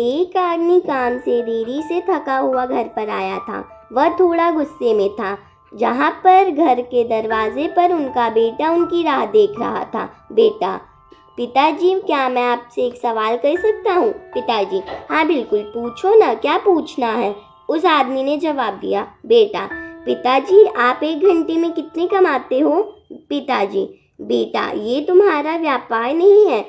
एक आदमी काम से देरी से थका हुआ घर पर आया था। वह थोड़ा गुस्से में था। जहाँ पर घर के दरवाजे पर उनका बेटा उनकी राह देख रहा था। बेटा, पिताजी क्या मैं आपसे एक सवाल कर सकता हूँ? पिताजी, हाँ बिल्कुल, पूछो ना, क्या पूछना है? उस आदमी ने जवाब दिया। बेटा, पिताजी आप एक घंटे में कितने कमाते हो? पिताजी, बेटा ये तुम्हारा व्यापार नहीं है,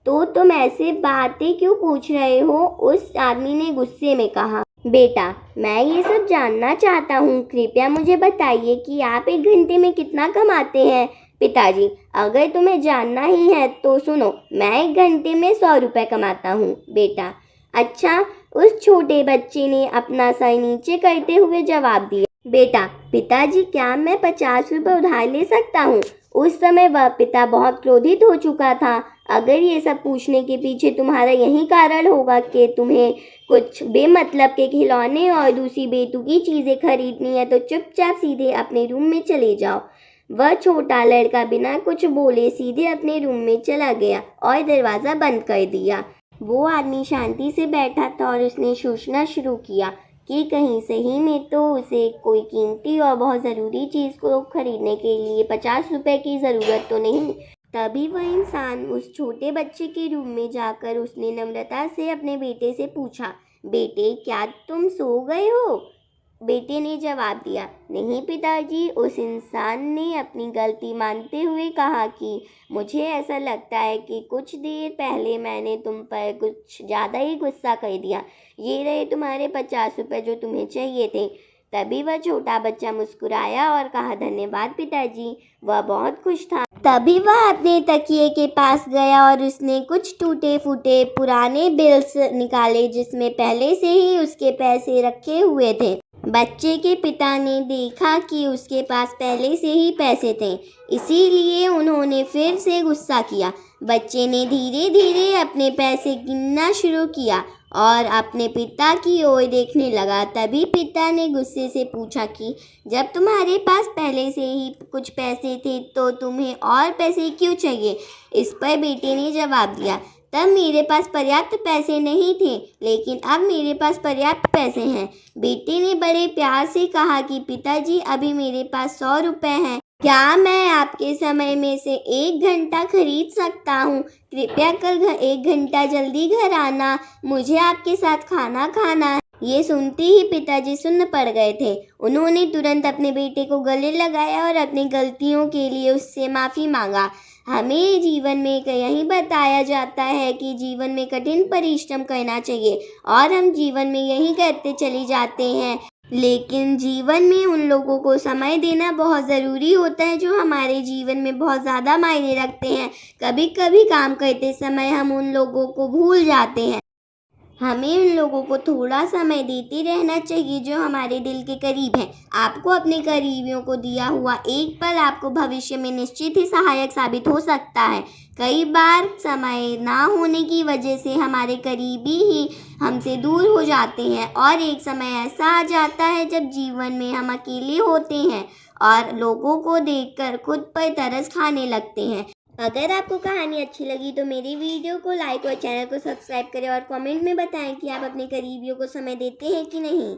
तो तुम ऐसे बातें क्यों पूछ रहे हो? उस आदमी ने गुस्से में कहा। बेटा, मैं ये सब जानना चाहता हूँ, कृपया मुझे बताइए कि आप एक घंटे में कितना कमाते हैं? पिताजी, अगर तुम्हें जानना ही है तो सुनो, मैं एक घंटे में 100 रुपये कमाता हूँ। बेटा, अच्छा। उस छोटे बच्चे ने अपना सर नीचे करते हुए जवाब दिया। बेटा, पिताजी क्या मैं 50 रुपये उधार ले सकता हूँ? उस समय वह पिता बहुत क्रोधित हो चुका था। अगर ये सब पूछने के पीछे तुम्हारा यही कारण होगा कि तुम्हें कुछ बेमतलब के खिलौने और दूसरी बेतुकी चीज़ें खरीदनी है, तो चुपचाप सीधे अपने रूम में चले जाओ। वह छोटा लड़का बिना कुछ बोले सीधे अपने रूम में चला गया और दरवाज़ा बंद कर दिया। वो आदमी शांति से बैठा था और उसने सोचना शुरू किया कि कहीं सही में तो उसे कोई कीमती और बहुत ज़रूरी चीज़ को खरीदने के लिए 50 रुपये की ज़रूरत तो नहीं। तभी वह इंसान उस छोटे बच्चे के रूम में जाकर उसने नम्रता से अपने बेटे से पूछा, बेटे क्या तुम सो गए हो? बेटे ने जवाब दिया, नहीं पिताजी। उस इंसान ने अपनी गलती मानते हुए कहा कि मुझे ऐसा लगता है कि कुछ देर पहले मैंने तुम पर कुछ ज़्यादा ही गुस्सा कर दिया। ये रहे तुम्हारे 50 रुपये जो तुम्हें चाहिए थे। तभी वह छोटा बच्चा मुस्कुराया और कहा, धन्यवाद पिताजी। वह बहुत खुश था। तभी वह अपने तकिए के पास गया और उसने कुछ टूटे फूटे पुराने बिल्स निकाले जिसमें पहले से ही उसके पैसे रखे हुए थे। बच्चे के पिता ने देखा कि उसके पास पहले से ही पैसे थे, इसीलिए उन्होंने फिर से गुस्सा किया। बच्चे ने धीरे धीरे अपने पैसे गिनना शुरू किया और अपने पिता की ओर देखने लगा। तभी पिता ने गुस्से से पूछा कि जब तुम्हारे पास पहले से ही कुछ पैसे थे तो तुम्हें और पैसे क्यों चाहिए? इस पर बेटे ने जवाब दिया, तब मेरे पास पर्याप्त पैसे नहीं थे, लेकिन अब मेरे पास पर्याप्त पैसे हैं। बेटे ने बड़े प्यार से कहा कि पिताजी अभी मेरे पास 100 रुपये हैं। क्या मैं आपके समय में से 1 घंटा खरीद सकता हूँ? कृपया कल 1 घंटा जल्दी घर आना, मुझे आपके साथ खाना खाना है। ये सुनते ही पिताजी सुन्न पड़ गए थे। उन्होंने तुरंत अपने बेटे को गले लगाया और अपनी गलतियों के लिए उससे माफ़ी मांगा। हमें जीवन में यही बताया जाता है कि जीवन में कठिन परिश्रम करना चाहिए और हम जीवन में यही करते चले जाते हैं, लेकिन जीवन में उन लोगों को समय देना बहुत ज़रूरी होता है जो हमारे जीवन में बहुत ज़्यादा मायने रखते हैं। कभी कभी काम करते समय हम उन लोगों को भूल जाते हैं। हमें उन लोगों को थोड़ा समय देते रहना चाहिए जो हमारे दिल के करीब हैं। आपको अपने करीबियों को दिया हुआ एक पल आपको भविष्य में निश्चित ही सहायक साबित हो सकता है। कई बार समय ना होने की वजह से हमारे करीबी ही हमसे दूर हो जाते हैं और एक समय ऐसा आ जाता है जब जीवन में हम अकेले होते हैं और लोगों को देखकर खुद पर तरस खाने लगते हैं। अगर आपको कहानी अच्छी लगी तो मेरी वीडियो को लाइक और चैनल को सब्सक्राइब करें और कमेंट में बताएं कि आप अपने करीबियों को समय देते हैं कि नहीं।